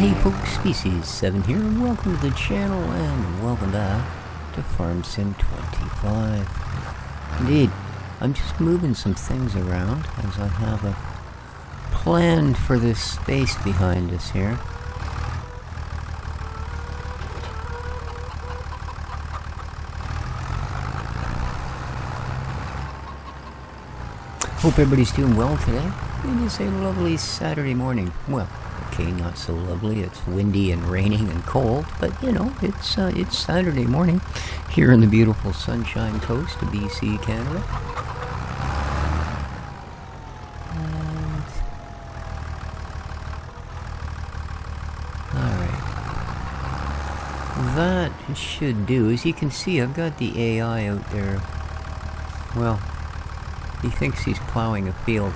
hey folks, pt.7 here, and welcome to the channel, and welcome back to Farm Sim 25. Indeed, I'm just moving some things around as I have a plan for this space behind us here. Hope everybody's doing well today. It is a lovely Saturday morning. Well, okay, not so lovely. It's windy and raining and cold, but you know, it's Saturday morning here in the beautiful Sunshine Coast of BC, Canada. And alright. That should do. As you can see, I've got the AI out there. Well, he thinks he's plowing a field,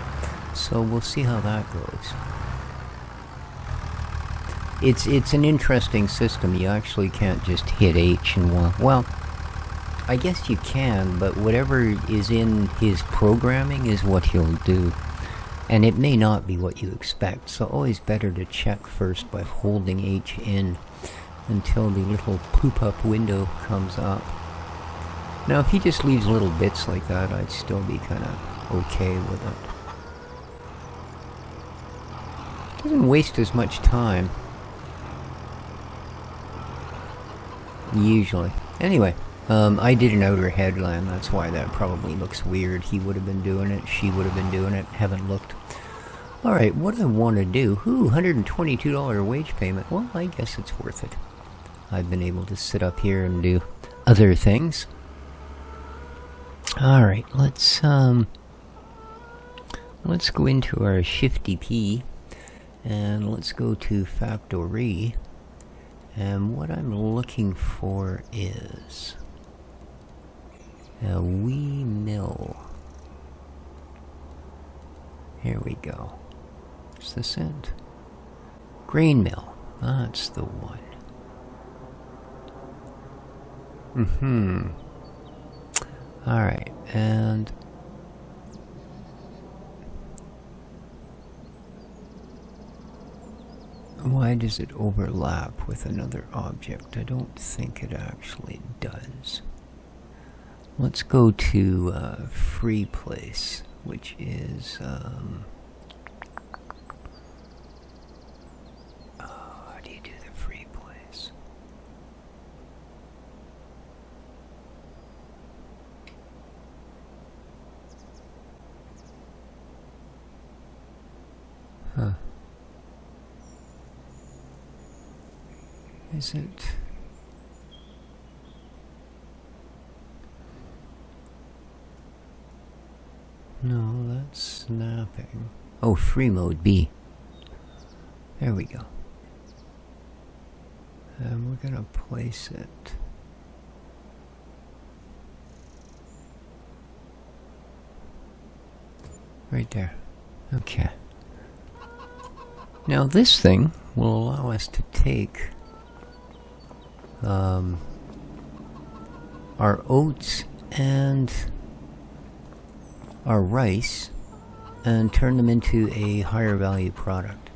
so we'll see how that goes. It's an interesting system. You actually can't just hit H and well, I guess you can, but whatever is in his programming is what he'll do. And it may not be what you expect, so always better to check first by holding H in until the little poop-up window comes up. Now, if he just leaves little bits like that, I'd still be kind of okay with it. Doesn't waste as much time. Usually. Anyway, I did an outer headland, that's why that probably looks weird. He would have been doing it, she would have been doing it, haven't looked. Alright, what I want to do, $122 wage payment, well, I guess it's worth it. I've been able to sit up here and do other things. Alright, let's go into our Shifty P, and let's go to Factory, and what I'm looking for is a wee mill. Here we go. Is this it? Grain mill, that's the one. Alright, and why does it overlap with another object? I don't think it actually does. Let's go to Free Place, which is how do you do the Free Place? Huh. Is it? No, that's snapping. Oh, free mode B. There we go. And we're gonna place it. Right there. Okay. Now this thing will allow us to take our oats and our rice and turn them into a higher value product.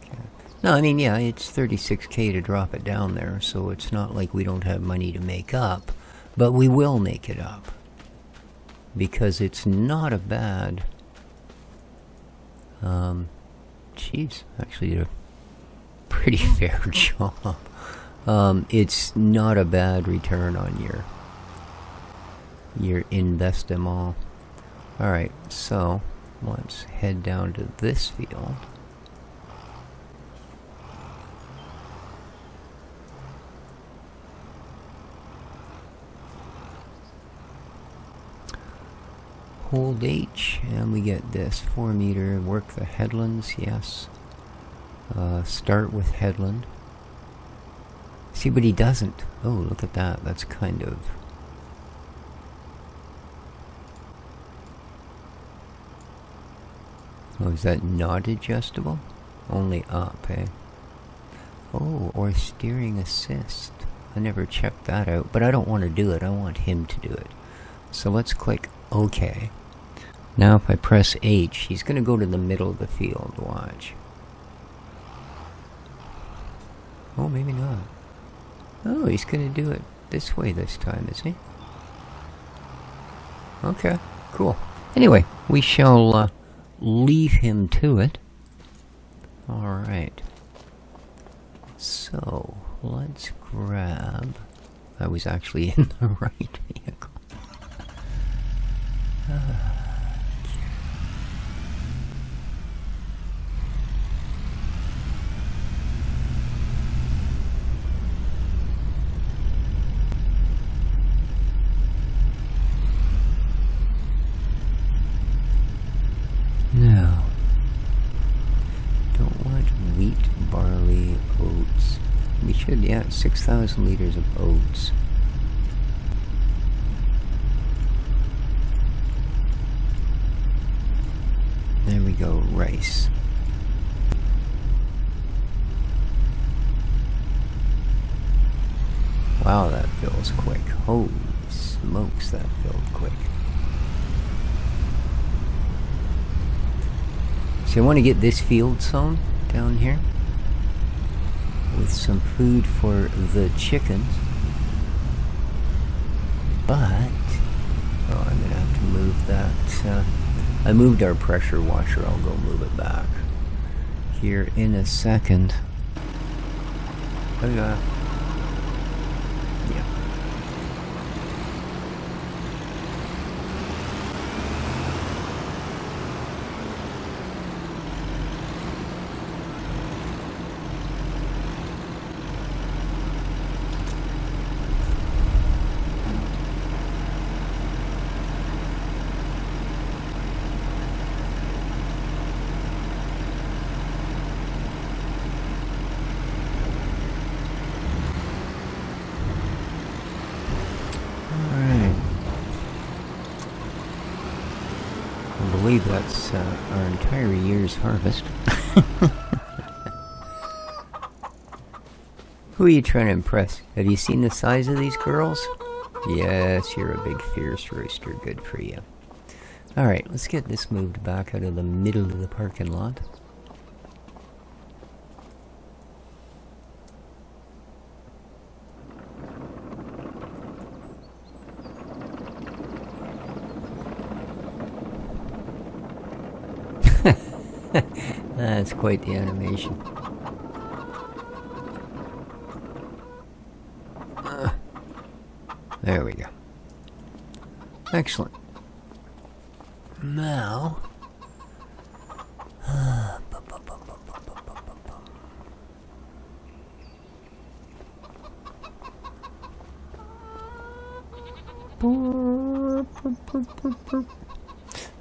Okay. No, I mean, yeah, it's 36K to drop it down there, so it's not like we don't have money to make up, but we will make it up because it's not a bad geez, actually did a pretty fair job. It's not a bad return on your investment. Alright, so let's head down to this field. Hold H and we get this 4 meter, work the headlands, yes. Start with headland. See, but he doesn't. Oh, look at that. That's kind of... Oh, is that not adjustable? Only up, eh? Oh, or steering assist. I never checked that out, but I don't want to do it. I want him to do it. So let's click OK. Now if I press H, he's going to go to the middle of the field. Watch. Oh, maybe not. Oh, he's gonna do it this way this time, is he? Okay, cool. Anyway, we shall leave him to it. Alright. So, let's grab... I was actually in the right vehicle. Now, don't want wheat, barley, oats. We should, yeah, 6,000 liters of oats. There we go, rice. Wow, that fills quick. Holy smokes, that filled quick. So I want to get this field sown down here with some food for the chickens. But, oh, I'm going to have to move that. I moved our pressure washer. I'll go move it back here in a second. Okay. Yeah. I believe that's our entire year's harvest. Who are you trying to impress? Have you seen the size of these girls? Yes, you're a big fierce rooster. Good for you. Alright, let's get this moved back out of the middle of the parking lot. That's quite the animation. There we go. Excellent. Now...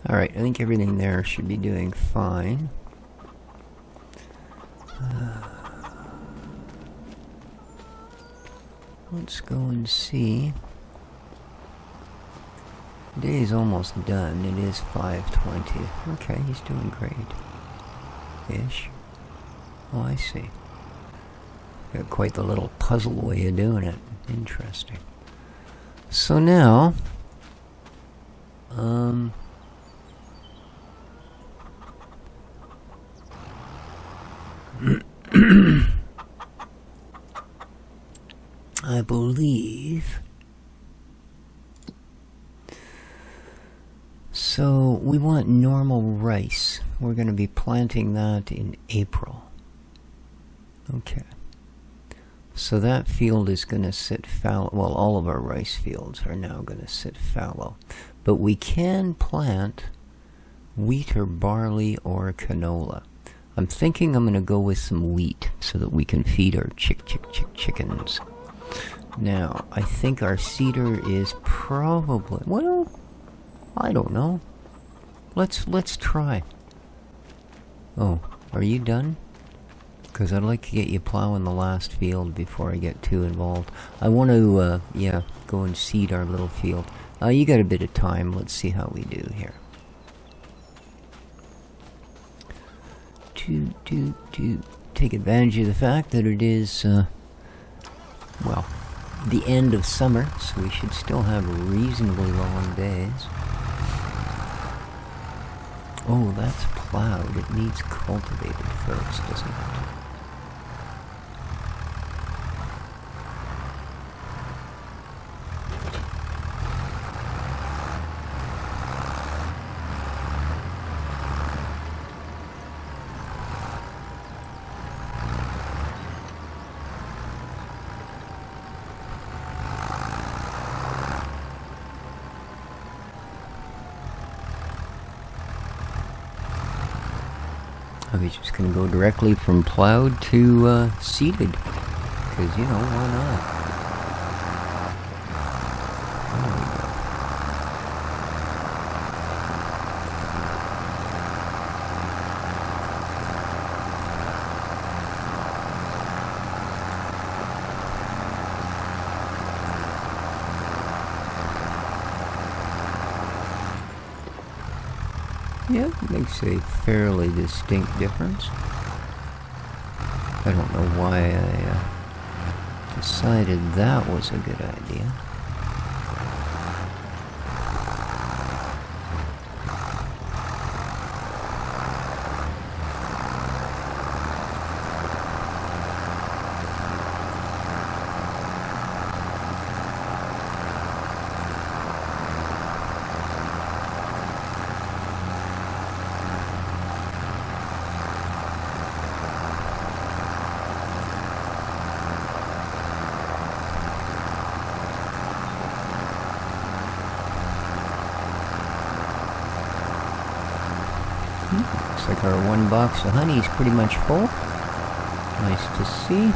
Alright, I think everything there should be doing fine. Let's go and see. The day is almost done. It is 5:20. Okay, he's doing great. Ish. Oh, I see. Got quite the little puzzle way of doing it. Interesting. So now... I believe... So, we want normal rice. We're going to be planting that in April. Okay. So that field is going to sit fallow. Well, all of our rice fields are now going to sit fallow. But we can plant wheat or barley or canola. I'm thinking I'm going to go with some wheat so that we can feed our chickens. Now, I think our cedar is probably... Well, I don't know. Let's try. Oh, are you done? Because I'd like to get you plowing the last field before I get too involved. I want to, yeah, go and seed our little field. You got a bit of time. Let's see how we do here. To take advantage of the fact that it is, well, the end of summer, so we should still have reasonably long days. Oh, that's plowed. It needs cultivated first, doesn't it? I was just going to go directly from plowed to seeded, because, you know, why not? There we go. Yeah, it makes a fairly distinct difference. I don't know why I decided that was a good idea. Looks like our one box of honey is pretty much full. Nice to see.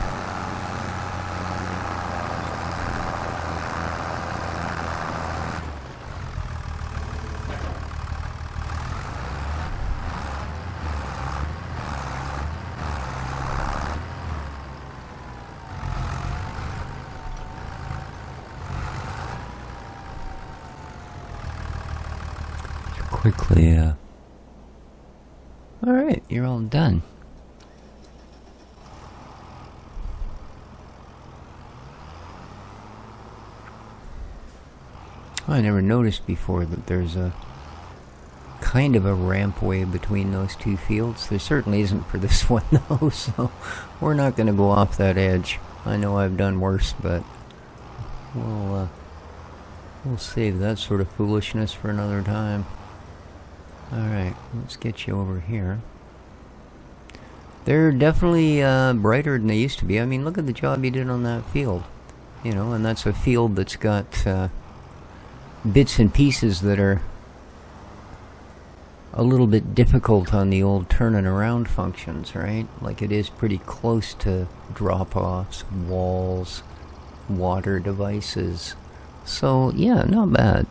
Quickly, alright, you're all done. I never noticed before that there's a kind of a rampway between those two fields. There certainly isn't for this one though, so we're not going to go off that edge. I know I've done worse, but we'll save that sort of foolishness for another time. Alright, let's get you over here. They're definitely brighter than they used to be. I mean, look at the job you did on that field. You know, and that's a field that's got bits and pieces that are a little bit difficult on the old turning around functions, right? Like it is pretty close to drop-offs, walls, water devices. So, yeah, not bad.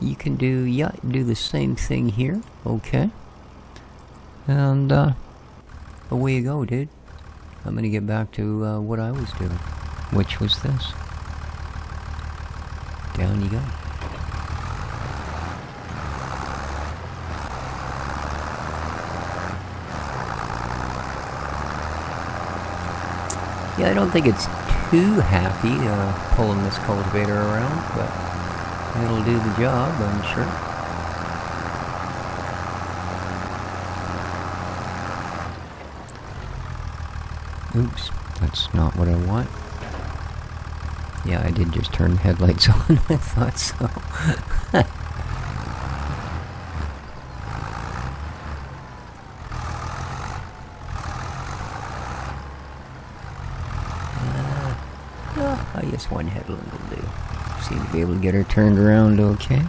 You can do the same thing here, okay? And away you go, dude. I'm gonna get back to what I was doing, which was this. Down you go. Yeah, I don't think it's too happy pulling this cultivator around, but it'll do the job, I'm sure. Oops, that's not what I want. Yeah, I did just turn the headlights on. I thought so. I guess one headland will do. Seem to be able to get her turned around okay.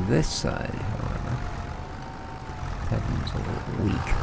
This side, however, heaven's a little weak.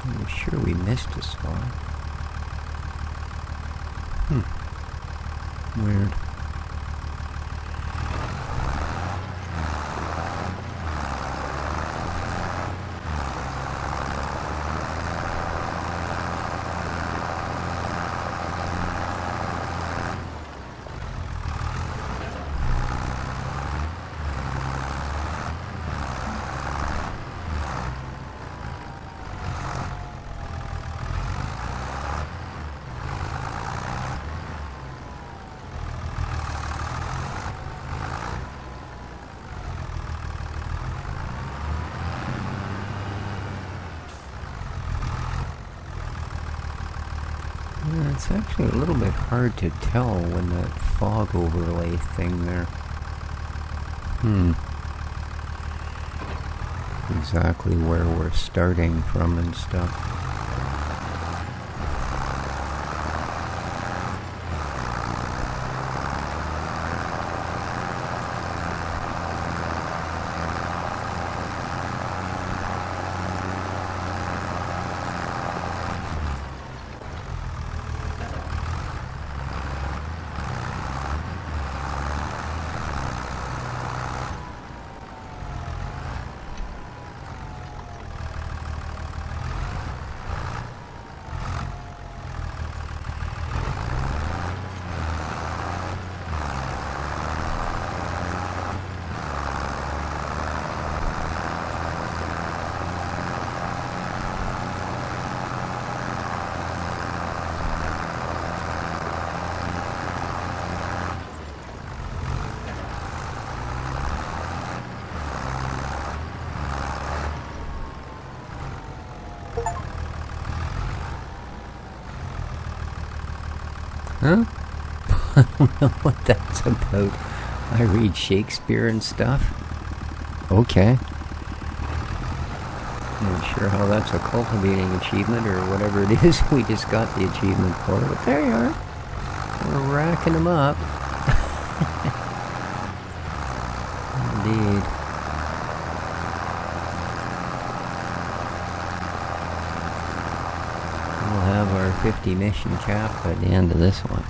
I'm sure we missed a spot. Weird. Yeah, it's actually a little bit hard to tell when that fog overlay thing there. Exactly where we're starting from and stuff. Huh? I don't know what that's about. I read Shakespeare and stuff. Okay. Not sure how that's a cultivating achievement or whatever it is we just got the achievement for, but there you are. We're racking them up. Indeed. We'll have our 50 mission cap by the end of this one.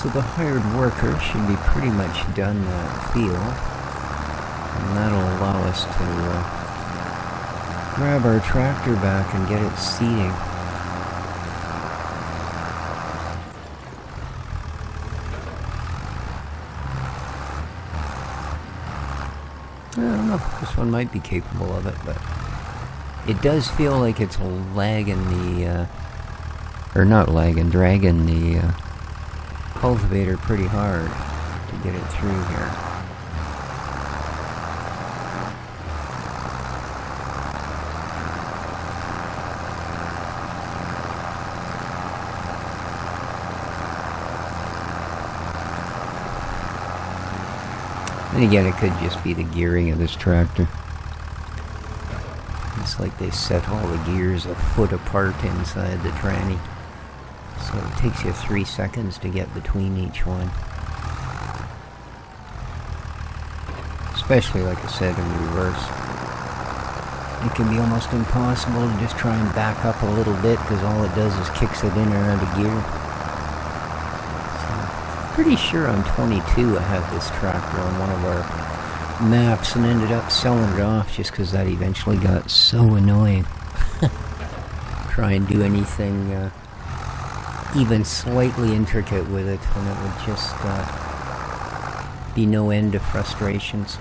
So the hired worker should be pretty much done that field, and that'll allow us to grab our tractor back and get it seeding. I don't know, this one might be capable of it, but it does feel like it's lagging the, or not lagging, dragging the, cultivator pretty hard to get it through here. And again, it could just be the gearing of this tractor. It's like they set all the gears a foot apart inside the tranny. So it takes you 3 seconds to get between each one. Especially, like I said, in reverse. It can be almost impossible to just try and back up a little bit because all it does is kicks it in or out of gear. So, pretty sure on 22 I had this tractor on one of our maps and ended up selling it off just because that eventually got so annoying. Try and do anything even slightly intricate with it, and it would just be no end of frustrations.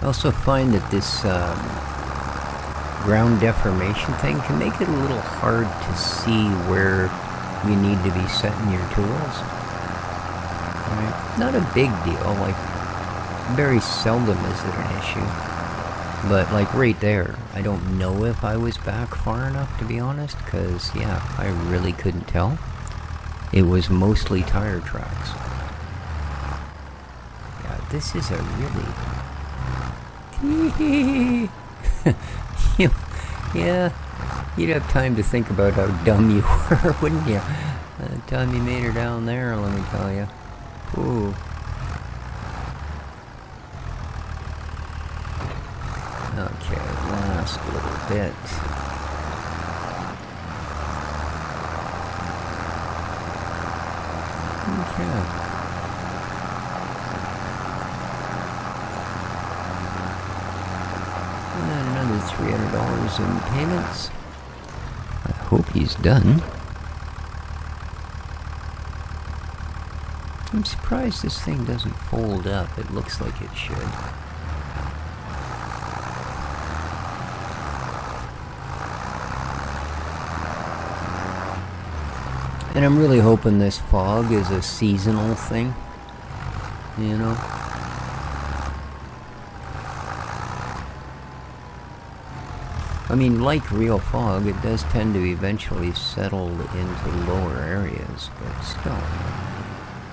I also find that this ground deformation thing can make it a little hard to see where you need to be setting your tools. Right? Not a big deal, like very seldom is it an issue. But, like, right there, I don't know if I was back far enough, to be honest, because, yeah, I really couldn't tell. It was mostly tire tracks. this is a really... Yeah, you'd have time to think about how dumb you were, wouldn't you? The time you made her down there, let me tell you. Ooh. Okay, last little bit. Okay. And another $300 in payments. I hope he's done. I'm surprised this thing doesn't fold up. It looks like it should. And I'm really hoping this fog is a seasonal thing, you know? I mean, like real fog, it does tend to eventually settle into lower areas, but still,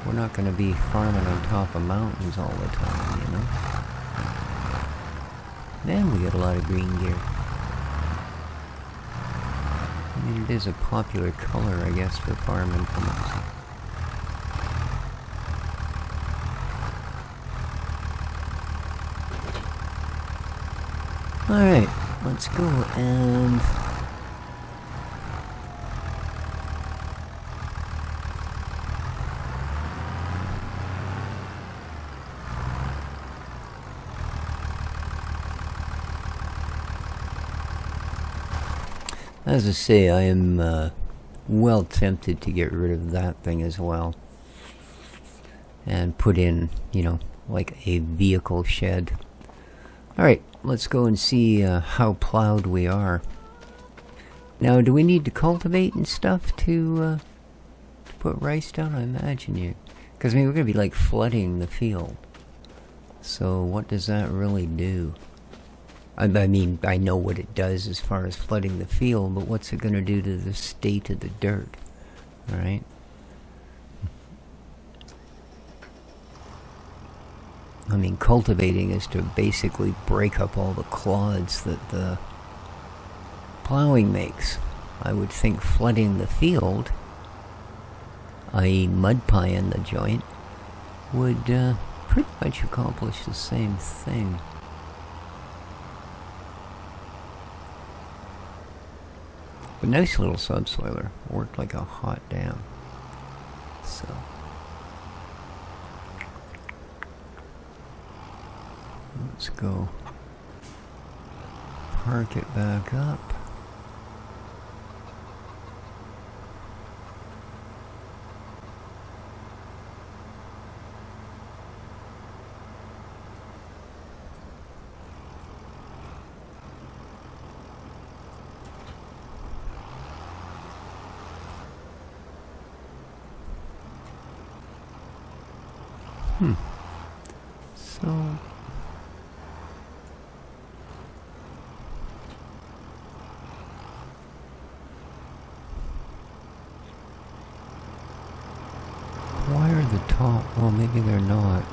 we're not going to be farming on top of mountains all the time, you know? And we get a lot of green gear. I mean, it is a popular color, I guess, for farm implements. Alright, let's go and... As I say, I am well tempted to get rid of that thing as well. And put in, you know, like a vehicle shed. Alright, let's go and see how plowed we are. Now, do we need to cultivate and stuff to put rice down? I imagine you... Because, I mean, we're going to be, like, flooding the field. So, what does that really do? I mean, I know what it does as far as flooding the field, but what's it going to do to the state of the dirt? Alright? I mean, cultivating is to basically break up all the clods that the plowing makes. I would think flooding the field, i.e. mud pie in the joint, would pretty much accomplish the same thing. But nice little subsoiler. Worked like a hot damn. So. Let's go. Park it back up. So... Why are the top... Well, maybe they're not.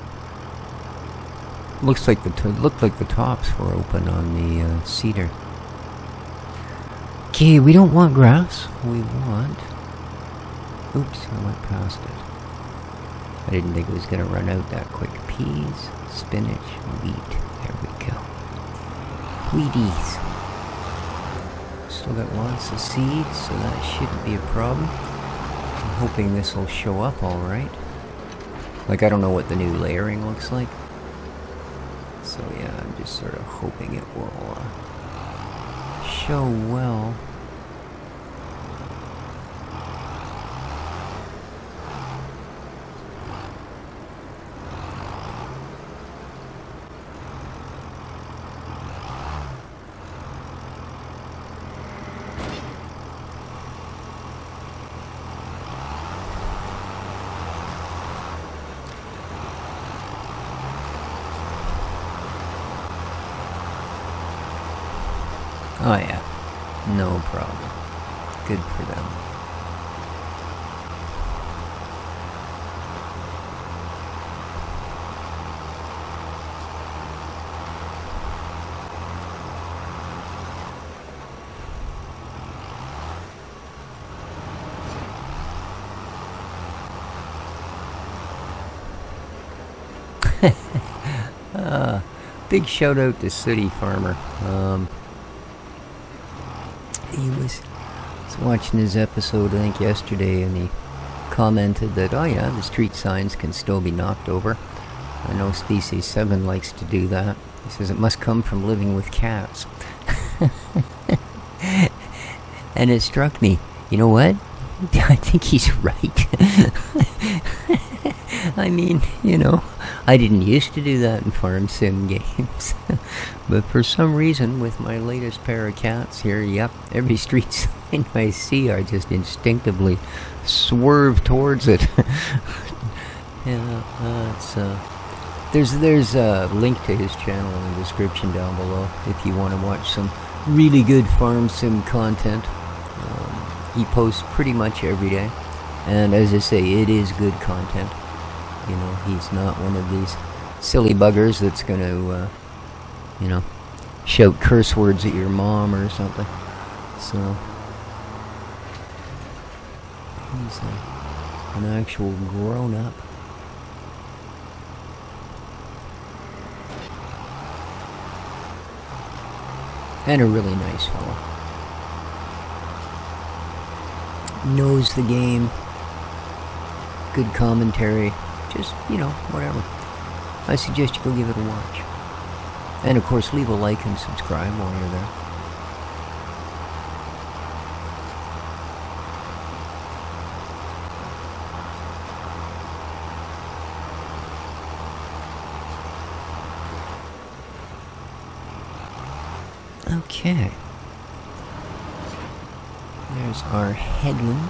Looks like looked like the tops were open on the cedar. Okay, we don't want grass. We want... Oops, I went past it. I didn't think it was going to run out that quick. Peas, spinach, wheat. There we go. Wheaties. Still got lots of seeds, so that shouldn't be a problem. I'm hoping this will show up alright. Like, I don't know what the new layering looks like. So yeah, I'm just sort of hoping it will show well. Oh yeah, no problem. Good for them. Big shout out to City Farmer. He was watching his episode, I think, yesterday, and he commented that, oh yeah, the street signs can still be knocked over. I know pt.7 likes to do that. He says it must come from living with cats. And it struck me, you know what? I think he's right. I mean, you know, I didn't used to do that in farm sim games. But for some reason, with my latest pair of cats here, yep, every street sign I see, I just instinctively swerve towards it. There's a link to his channel in the description down below if you want to watch some really good farm sim content. He posts pretty much every day, and as I say, it is good content. You know, he's not one of these silly buggers that's going to, you know, shout curse words at your mom or something. So, he's an actual grown-up. And a really nice fellow. Knows the game. Good commentary. Just, you know, whatever. I suggest you go give it a watch. And of course, leave a like and subscribe while you're there. Okay. There's our headland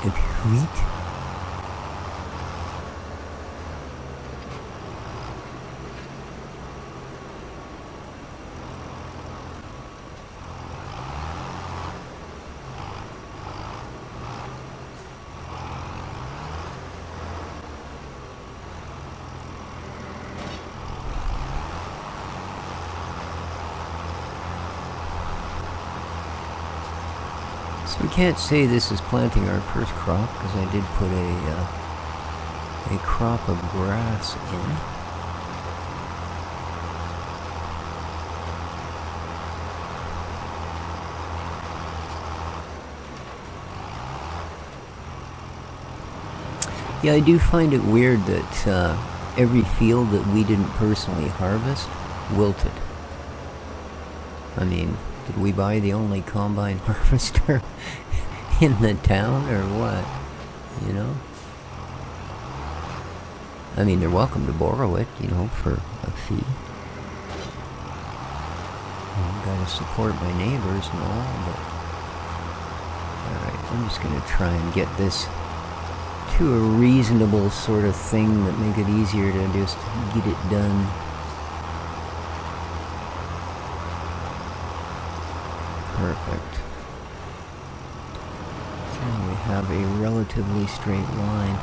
of wheat. So we can't say this is planting our first crop, because I did put a crop of grass in. Yeah, I do find it weird that every field that we didn't personally harvest wilted. I mean, did we buy the only combine harvester in the town, or what? You know? I mean, they're welcome to borrow it, you know, for a fee. I've got to support my neighbors and all, but... Alright, I'm just going to try and get this to a reasonable sort of thing that make it easier to just get it done. Perfect. And we have a relatively straight line.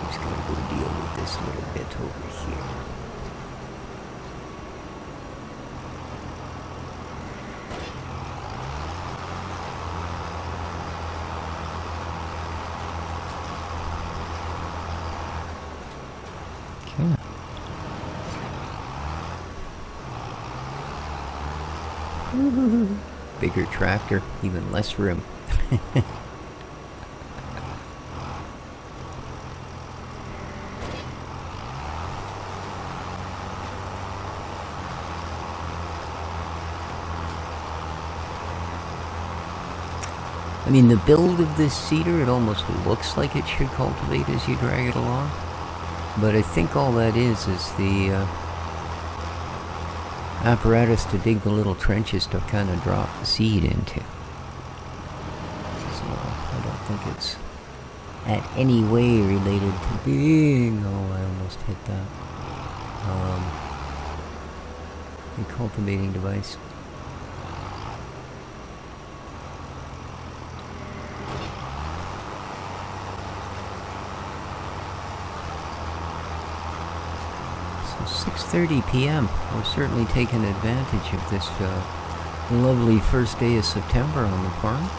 Just gotta go deal with this little bit over here. Okay. Bigger tractor, even less room. I mean, the build of this seeder, it almost looks like it should cultivate as you drag it along. But I think all that is the apparatus to dig the little trenches to kind of drop the seed into. So I don't think it's at any way related to being... Oh, I almost hit that. A cultivating device. So 6:30 p.m. We're certainly taking advantage of this lovely first day of September on the farm.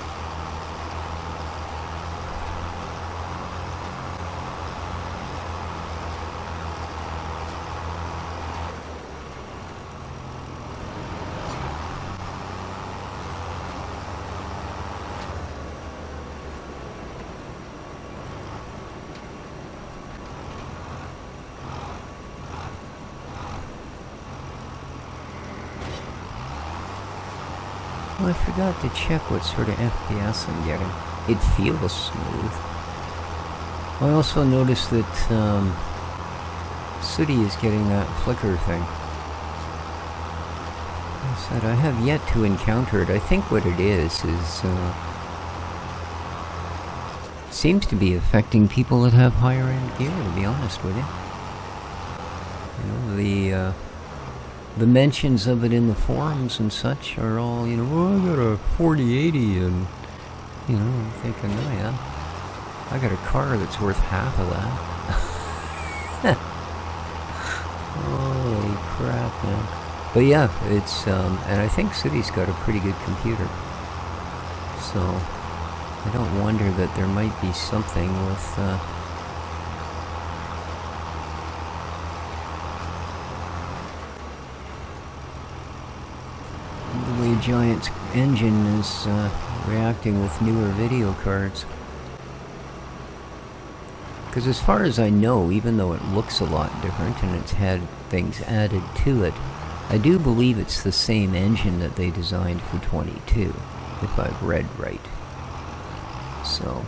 I forgot to check what sort of FPS I'm getting. It feels smooth. I also noticed that Sooty is getting that flicker thing. I said I have yet to encounter it. I think what it is seems to be affecting people that have higher end gear, to be honest with you. You know, the mentions of it in the forums and such are all, you know, oh, I got a 4080 and, you know, I'm thinking, oh yeah, I got a car that's worth half of that. Holy crap, man. But yeah, it's, and I think City's got a pretty good computer. So, I don't wonder that there might be something with, the way Giant's engine is reacting with newer video cards. Because as far as I know, even though it looks a lot different and it's had things added to it, I do believe it's the same engine that they designed for 22, if I've read right. So,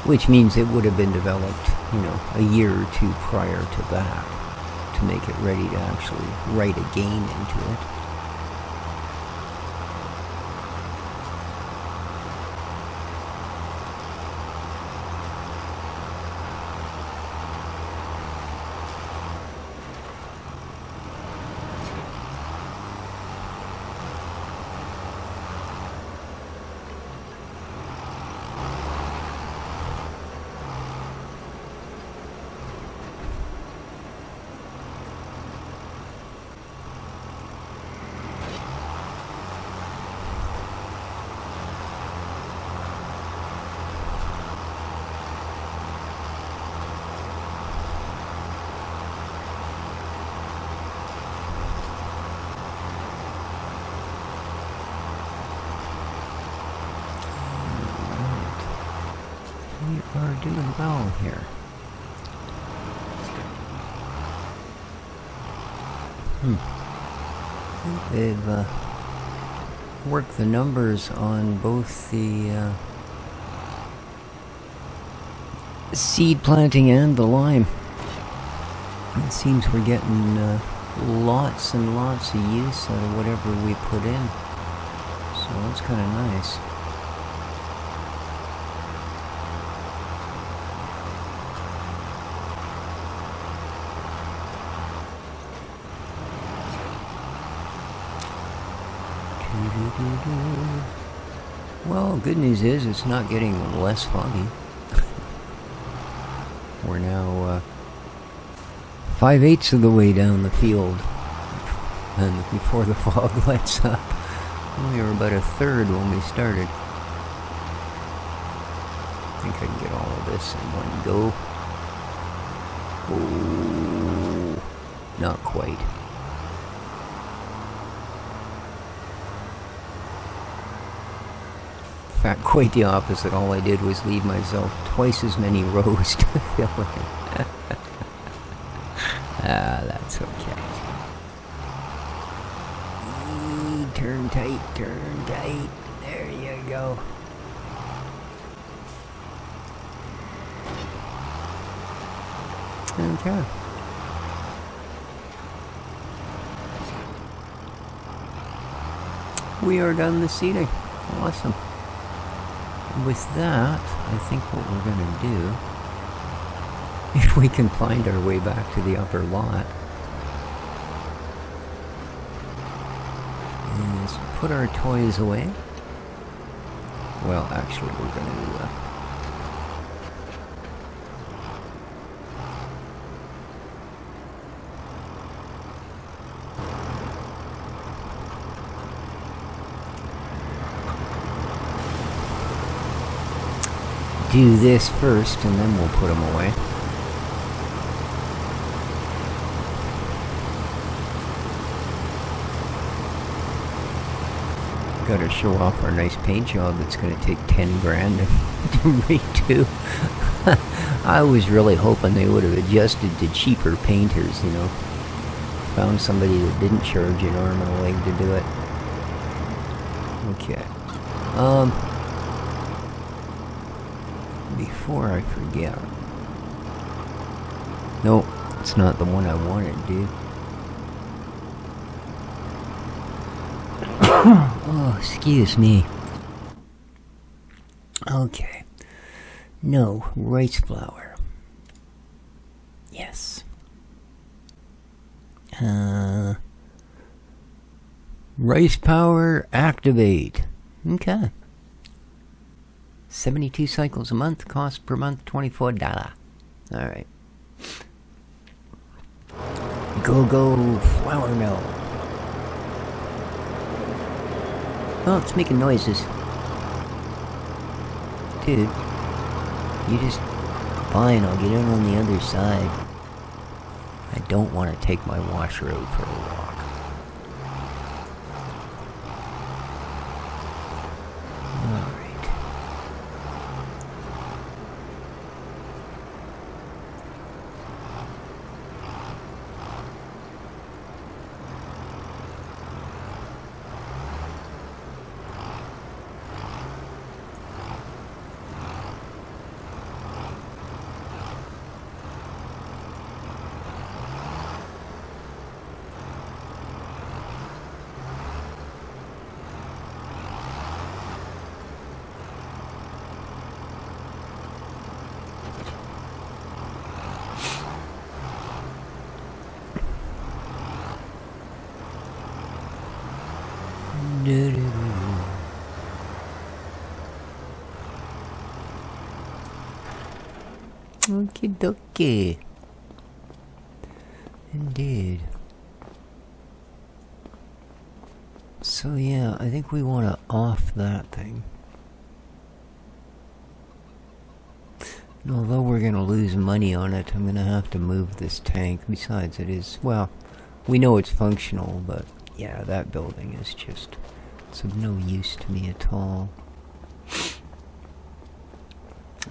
which means it would have been developed, you know, a year or two prior to that to make it ready to actually write a game into it. Are doing well here. They've worked the numbers on both the seed planting and the lime. It seems we're getting lots and lots of use out of whatever we put in. So that's kind of nice. Well, good news is it's not getting less foggy. We're now 5/8 of the way down the field, and before the fog lets up, we were about a third when we started. I think I can get all of this in one go. Oh, not quite. In fact, quite the opposite. All I did was leave myself twice as many rows to fill in. That's okay. Turn tight, turn tight. There you go. Okay. We are done the seating. Awesome. With that, I think what we're going to do, if we can find our way back to the upper lot, is put our toys away. Well, actually, we're going to do this first, and then we'll put them away. Gotta show off our nice paint job that's gonna take 10 grand to redo. I was really hoping they would have adjusted to cheaper painters, you know. Found somebody that didn't charge an arm and a leg to do it. Okay. Before I forget. Nope, it's not the one I wanted, dude. Oh, excuse me. Okay. No, rice flour. Yes. Rice power activate. Okay. 72 cycles a month, cost per month $24. Alright. Go flour mill. Oh, it's making noises. Dude, you just... Fine, I'll get in on the other side. I don't want to take my washer out for a walk. Alright. Okie dokie. Indeed. So yeah, I think we want to off that thing. And although we're going to lose money on it, I'm going to have to move this tank. Besides, it is, well, we know it's functional, but yeah, that building is just, it's of no use to me at all.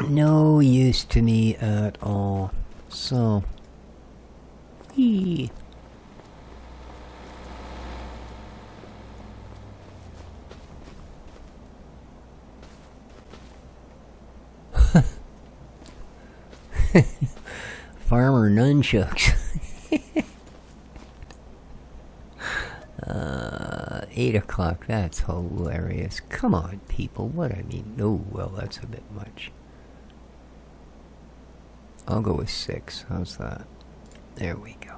No use to me at all. So, whee. Farmer nunchucks. 8 o'clock, that's hilarious. Come on, people, what I mean. Oh, well, that's a bit much. I'll go with 6. How's that? There we go.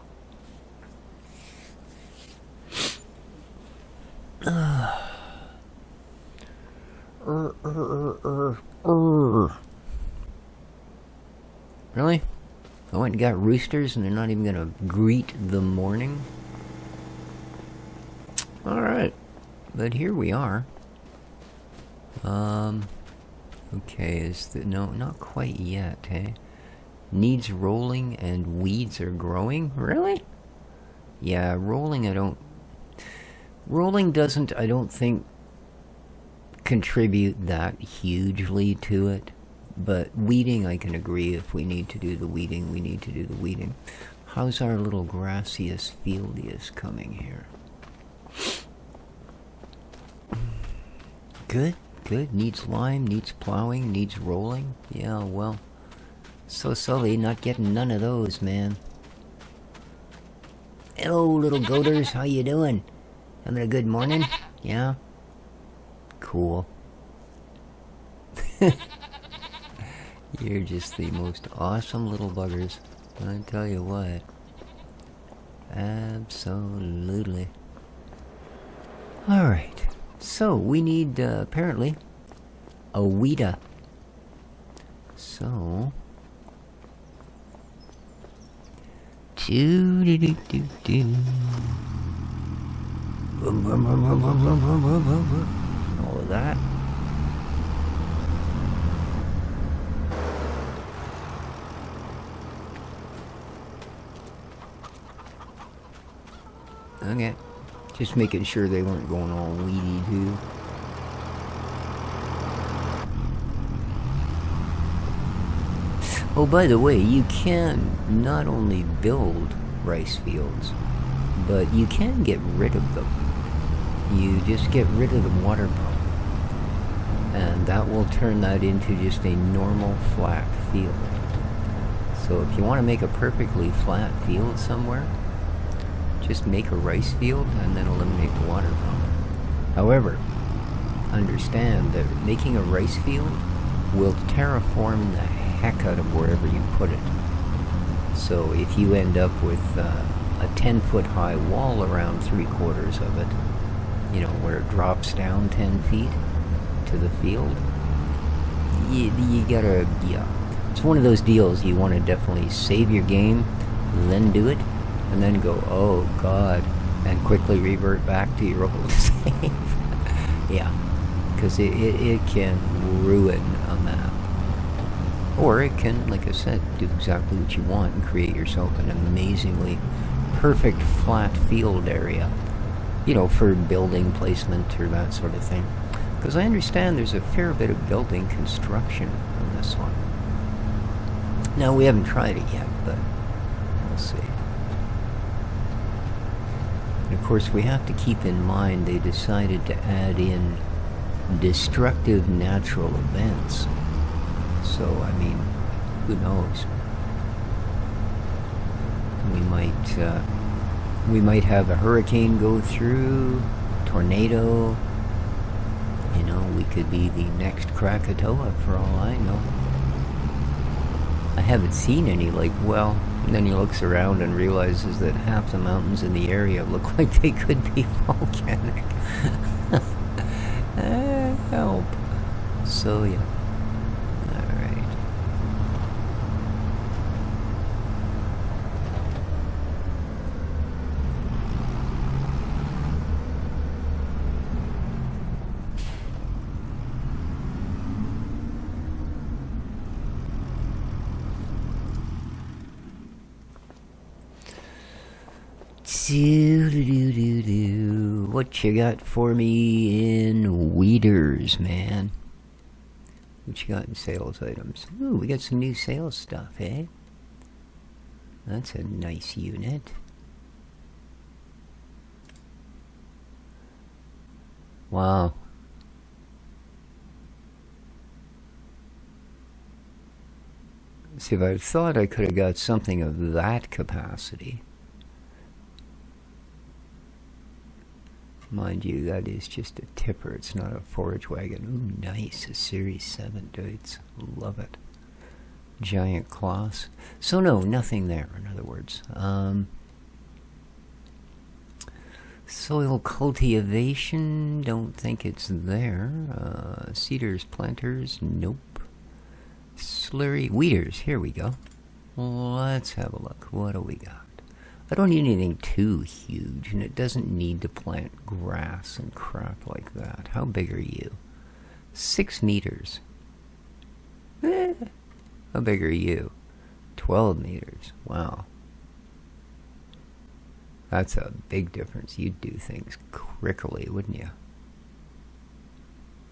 Really? I went and got roosters and they're not even gonna greet the morning? Alright. But here we are. Okay, is the... No, not quite yet, eh? Needs rolling and weeds are growing? Really? Yeah, rolling I don't... Rolling doesn't, I don't think, contribute that hugely to it. But weeding, I can agree. If we need to do the weeding, we need to do the weeding. How's our little grassius fieldius coming here? Good, good. Needs lime, needs plowing, needs rolling. Yeah, well, so silly not getting none of those, man. Hello, little goaters. How you doing? Having a good morning? Yeah? Cool. You're just the most awesome little buggers. I tell you what. Absolutely. Alright. So, we need, apparently, a weeda. So... Do-do-do-do-do. All of that. Okay. Just making sure they weren't going all weedy too. Oh, by the way, you can not only build rice fields, but you can get rid of them. You just get rid of the water pump, and that will turn that into just a normal flat field. So if you want to make a perfectly flat field somewhere, just make a rice field and then eliminate the water pump. However, understand that making a rice field will terraform the heck out of wherever you put it. So if you end up with a 10-foot high wall around 3/4 of it, you know, where it drops down 10 feet to the field, you gotta, yeah. It's one of those deals you want to definitely save your game, then do it, and then go, oh god, and quickly revert back to your old save. Yeah, because it can ruin a map. Or it can, like I said, do exactly what you want and create yourself an amazingly perfect flat field area, you know, for building placement or that sort of thing. Because I understand there's a fair bit of building construction on this one. Now, we haven't tried it yet, but we'll see. And of course, we have to keep in mind they decided to add in destructive natural events. So, I mean, who knows? We might have a hurricane go through, tornado. You know, we could be the next Krakatoa for all I know. I haven't seen any, like, well, and then he looks around and realizes that half the mountains in the area look like they could be volcanic. Help. So, yeah. Alright. What you got for me in Weeders, man? What you got in sales items? Ooh, we got some new sales stuff, eh? That's a nice unit. Wow. See, if I thought I could have got something of that capacity. Mind you, that is just a tipper. It's not a forage wagon. Ooh, nice. A Series 7, dudes. Love it. Giant cloths. So no, nothing there, in other words. Soil cultivation, don't think it's there. Cedars, planters, nope. Slurry, weeders, here we go. Let's have a look. What do we got? I don't need anything too huge, and it doesn't need to plant grass and crap like that. How big are you? 6 meters. How big are you? 12 meters. Wow. That's a big difference. You'd do things quickly, wouldn't you?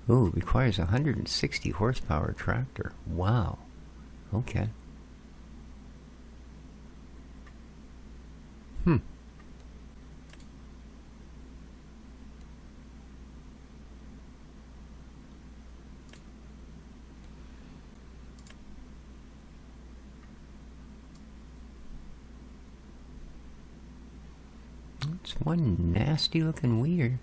Ooh, it requires a 160 horsepower tractor. Wow. Okay. It's one nasty looking weeder.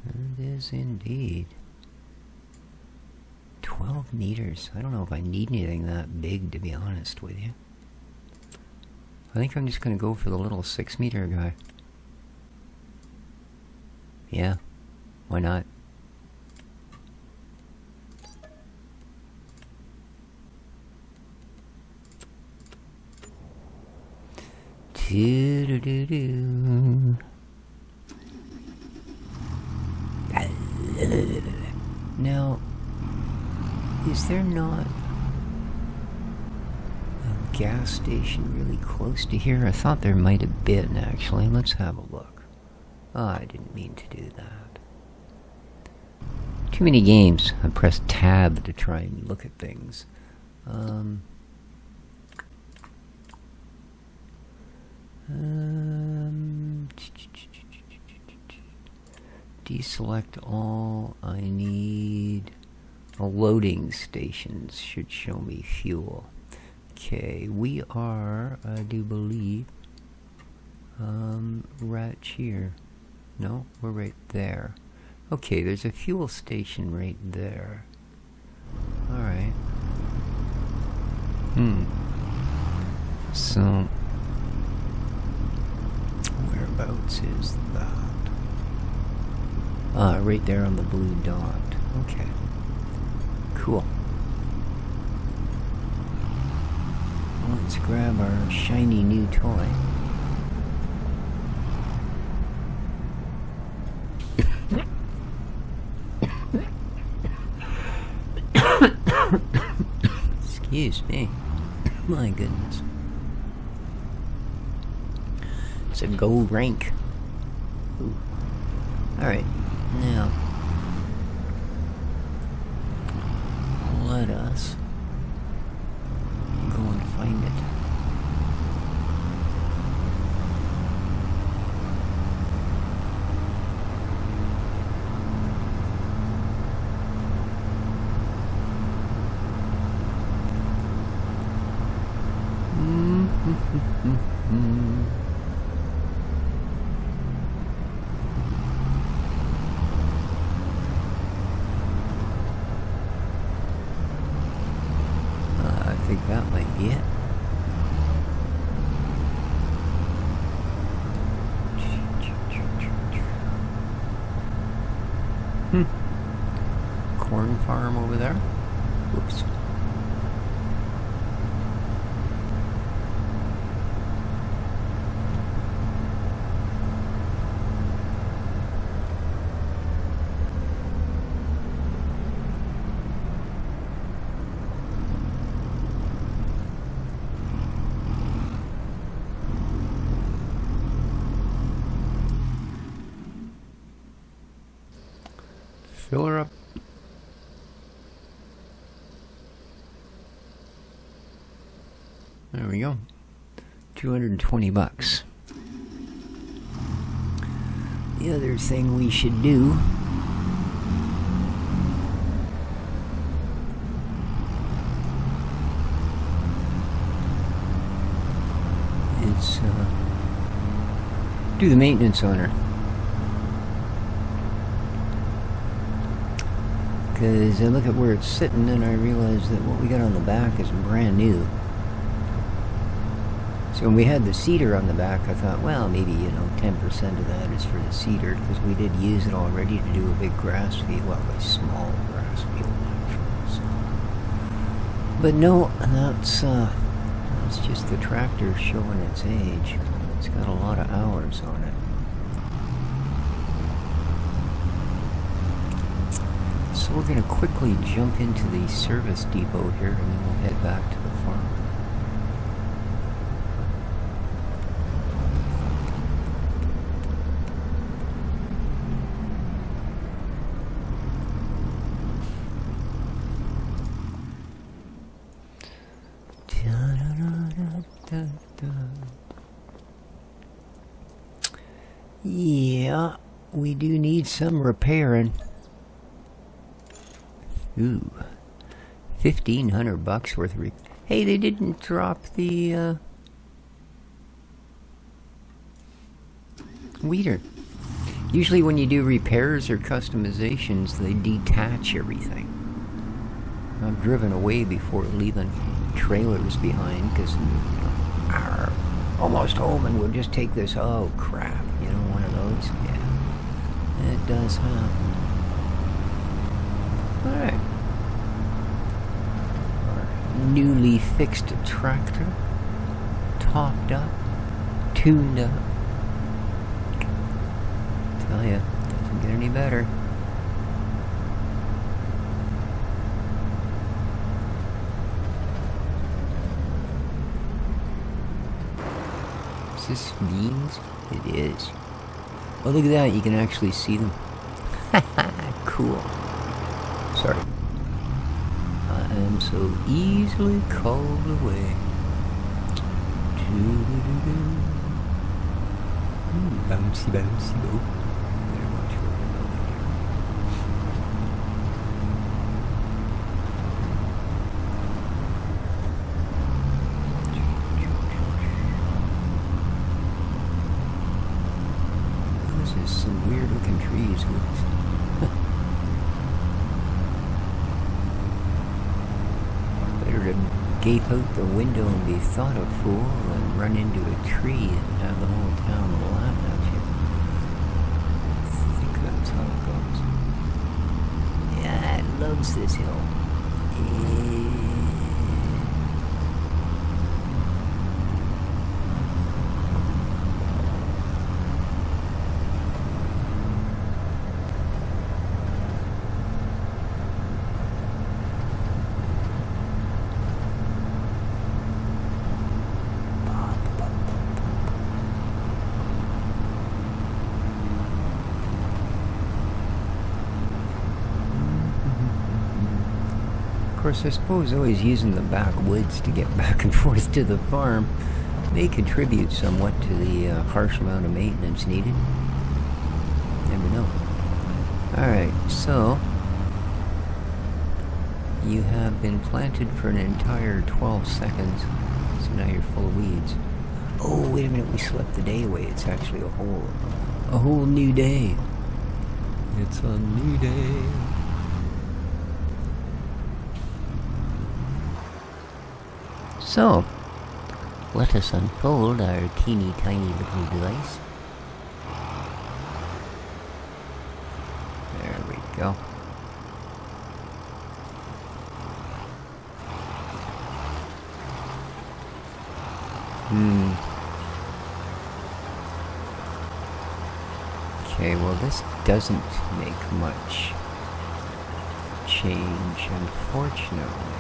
It is indeed. 12 meters. I don't know if I need anything that big, to be honest with you. I think I'm just going to go for the little 6 meter guy. Yeah, why not? Now, is there not a gas station really close to here? I thought there might have been, actually. Let's have a look. Oh, I didn't mean to do that. Too many games. I pressed tab to try and look at things. Deselect all. I need a loading stations. Should show me fuel. Okay, we are, I do believe, right here. No, we're right there. Okay, there's a fuel station right there. Alright. So, whereabouts is that? Ah, right there on the blue dot. Okay. Cool. Let's grab our shiny new toy. Excuse me. My goodness. It's a gold rank. Alright, now let us go and find it. I think that might be it. Corn farm over there. Whoops. Fill her up. There we go. 220 bucks. The other thing we should do is do the maintenance on her. Because I look at where it's sitting and I realize that what we got on the back is brand new. So when we had the cedar on the back, I thought, well, maybe, 10% of that is for the cedar, because we did use it already to do a big grass field, well, a small grass field, actually. So. But no, that's just the tractor showing its age. It's got a lot of hours on it. So we're going to quickly jump into the service depot here, and then we'll head back to the farm. Yeah, we do need some repairing. Ooh, 1,500 bucks worth of Hey, they didn't drop the weeder. Usually when you do repairs or customizations, they detach everything. I've driven away before leaving trailers behind because almost home and we'll just take this. Oh crap, one of those. Yeah, it does happen. Alright. Our newly fixed tractor, topped up, tuned up. Tell ya, doesn't get any better. Is this beans? It is. Oh, look at that, you can actually see them. Cool. Sorry. I am so easily called away. Bouncy, bouncy boat. Better watch where we're going here. This is some weird looking trees. Better to gape out the window and be thought a fool and run into a tree and have the whole town laugh at you. I think that's how it goes. Yeah, it loves this hill. Of course, I suppose always using the backwoods to get back and forth to the farm may contribute somewhat to the harsh amount of maintenance needed. Never know. Alright, so you have been planted for an entire 12 seconds, so now you're full of weeds. Oh, wait a minute, we slept the day away. It's actually a whole new day. It's a new day. So, let us unfold our teeny tiny little device. There we go. Okay, well this doesn't make much change, unfortunately.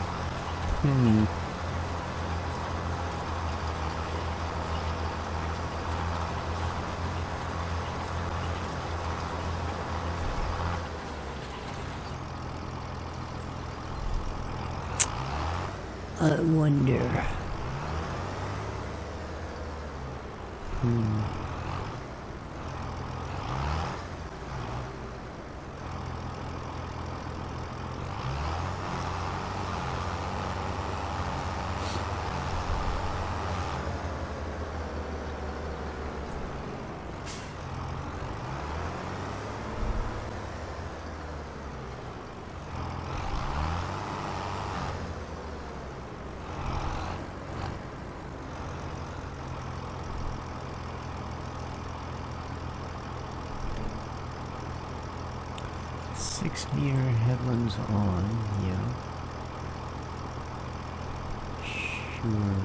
I wonder. Meter headlands on, yeah. Sure.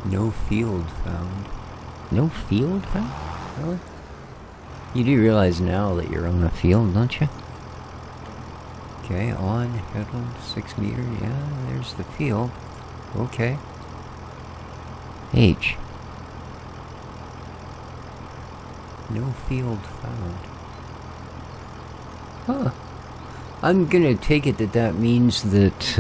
No field found. No field found? Really? You do realize now that you're on a field, don't you? Okay, on headland, 6 meter, yeah, there's the field. Okay. H. No field found. Huh. I'm gonna take it that that means that,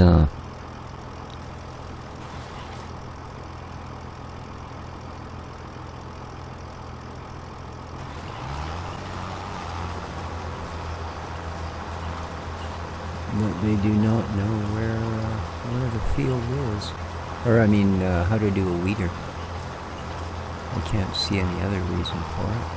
they do not know where the field is. Or, I mean, how to do a weeder. I can't see any other reason for it.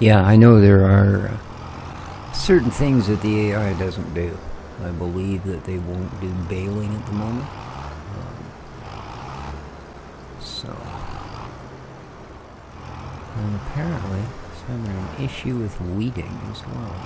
Yeah, I know there are certain things that the AI doesn't do. I believe that they won't do bailing at the moment. And apparently, it's having an issue with weeding as well.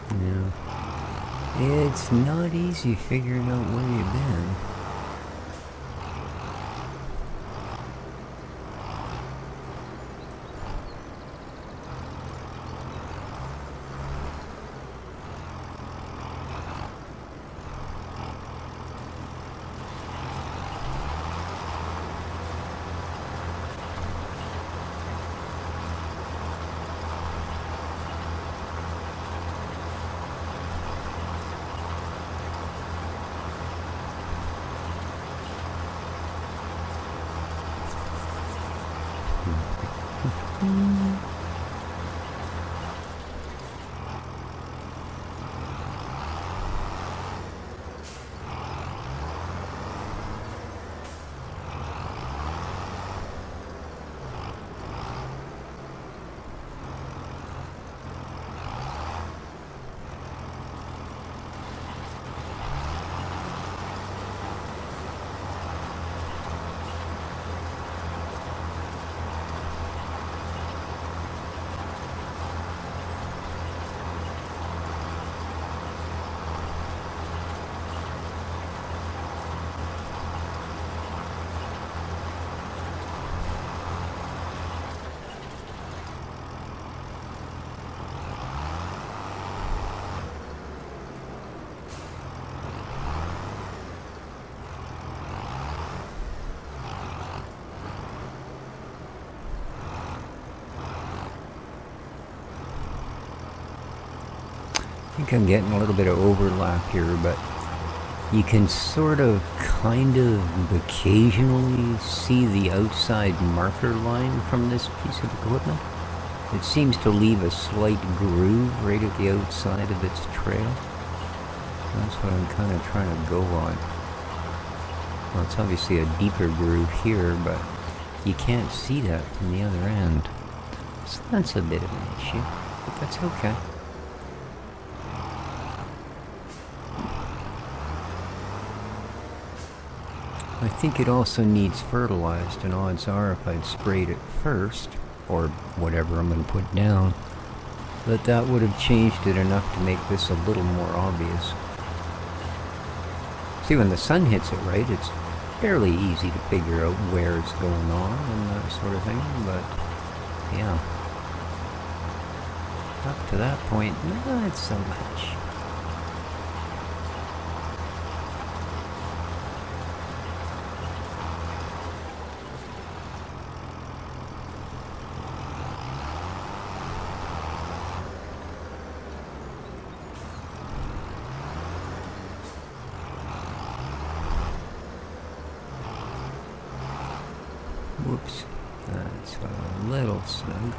Yeah. It's not easy figuring out where you've been. I think I'm getting a little bit of overlap here, but you can sort of, kind of, occasionally see the outside marker line from this piece of equipment. It seems to leave a slight groove right at the outside of its trail. That's what I'm kind of trying to go on. Well, it's obviously a deeper groove here, but you can't see that from the other end. So that's a bit of an issue, but that's okay. I think it also needs fertilized, and odds are if I'd sprayed it first, or whatever I'm going to put down, that would have changed it enough to make this a little more obvious. See, when the sun hits it right, it's fairly easy to figure out where it's going on and that sort of thing, but yeah. Up to that point, not so much. Whoops, that's a little snug.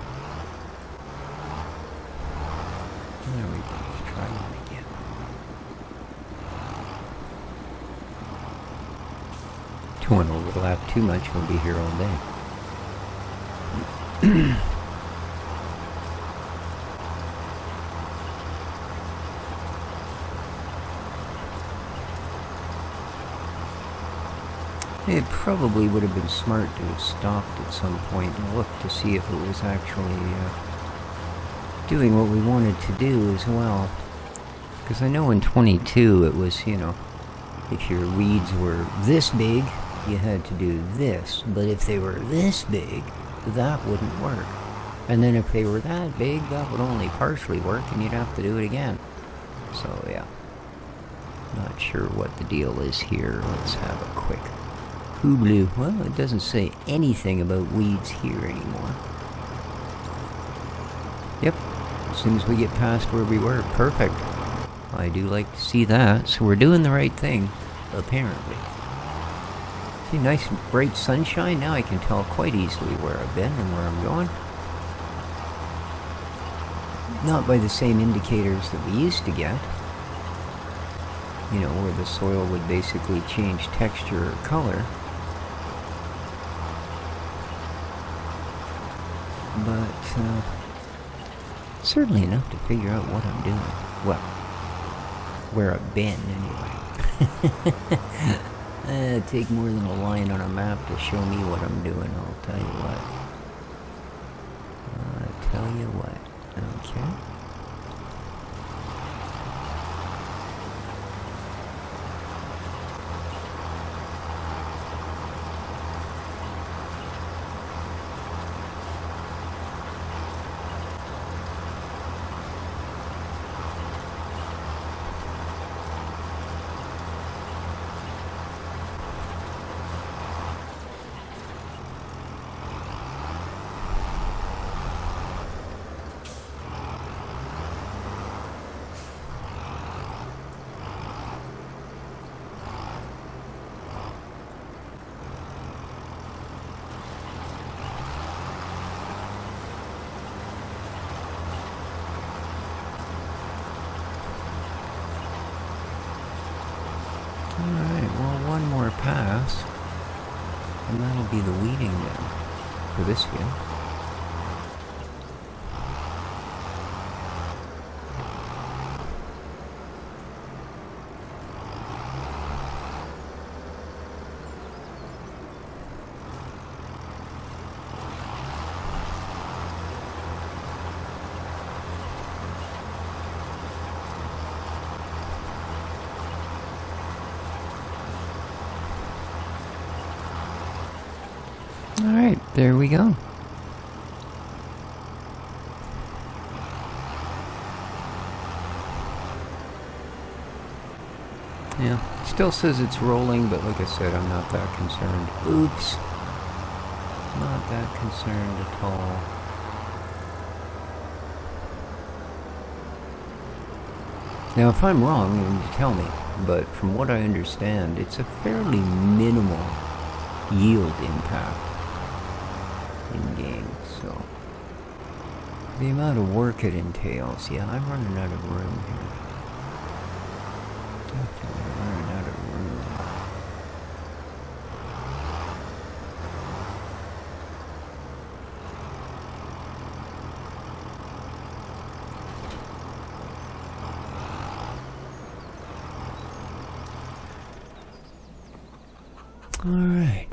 There we go, let's try that again. Don't want to overlap too much, we'll be here all day. It probably would have been smart to have stopped at some point and looked to see if it was actually doing what we wanted to do as well. Because I know in 22 it was, you know, if your weeds were this big, you had to do this. But if they were this big, that wouldn't work. And then if they were that big, that would only partially work and you'd have to do it again. So yeah, not sure what the deal is here. Let's have a quick Too blue. Well, it doesn't say anything about weeds here anymore. Yep. As soon as we get past where we were. Perfect. I do like to see that. So we're doing the right thing, apparently. See, nice bright sunshine. Now I can tell quite easily where I've been and where I'm going. Not by the same indicators that we used to get. You know, where the soil would basically change texture or color. But, certainly enough to figure out what I'm doing. Well, where I've been, anyway. Take more than a line on a map to show me what I'm doing, I'll tell you what. Okay. Alright, well, one more pass, and that'll be the weeding then, for this field. Alright, there we go. Yeah, still says it's rolling, but like I said, I'm not that concerned. Oops. Not that concerned at all. Now, if I'm wrong, you tell me, but from what I understand, it's a fairly minimal yield impact in game, so the amount of work it entails, yeah, I'm running out of room here. Definitely running out of room. All right.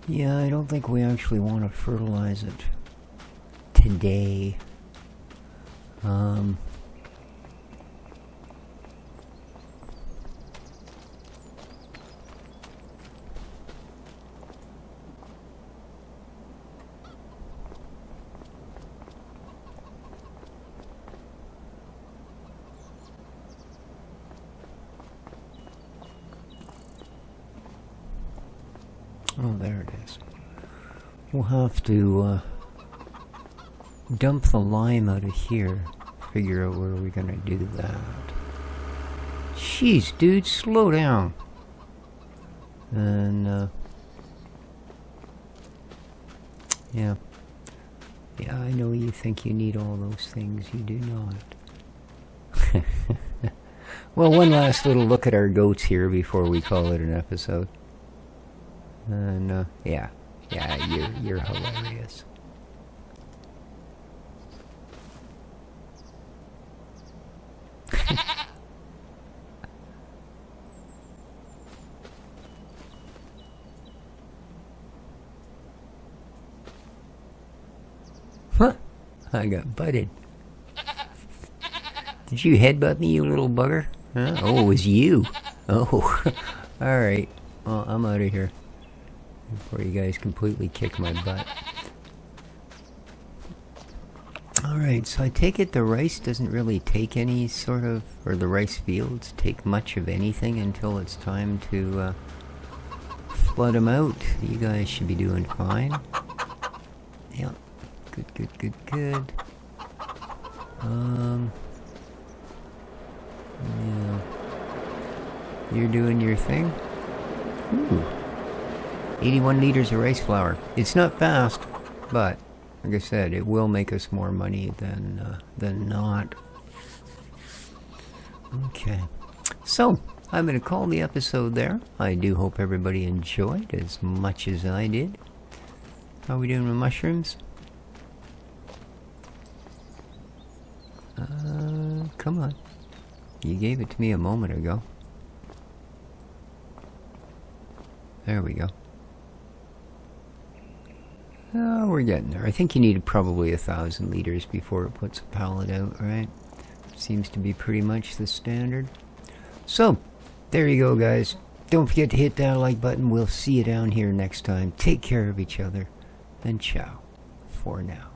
Yeah, I don't think we actually want to fertilize it today. Oh, there it is. We'll have to dump the lime out of here. Figure out where we're gonna do that. Jeez, dude, slow down. And yeah, I know you think you need all those things. You do not. Well, one last little look at our goats here before we call it an episode. And yeah, you're hilarious. Huh? I got butted. Did you headbutt me, you little bugger? Huh? Oh, it was you. Oh, all right. Well, I'm out of here. before you guys completely kick my butt. Alright, so I take it the rice doesn't really take any sort of, or the rice fields take much of anything until it's time to flood them out. You guys should be doing fine. Yep. Good, good, good, good. Yeah. You're doing your thing? Ooh. 81 liters of rice flour. It's not fast, but like I said, it will make us more money than not. Okay. So, I'm going to call the episode there. I do hope everybody enjoyed as much as I did. How are we doing with mushrooms? Come on. You gave it to me a moment ago. There we go. Oh, we're getting there. I think you need probably 1,000 liters before it puts a pallet out, right? Seems to be pretty much the standard. So, there you go, guys. Don't forget to hit that like button. We'll see you down here next time. Take care of each other. And ciao for now.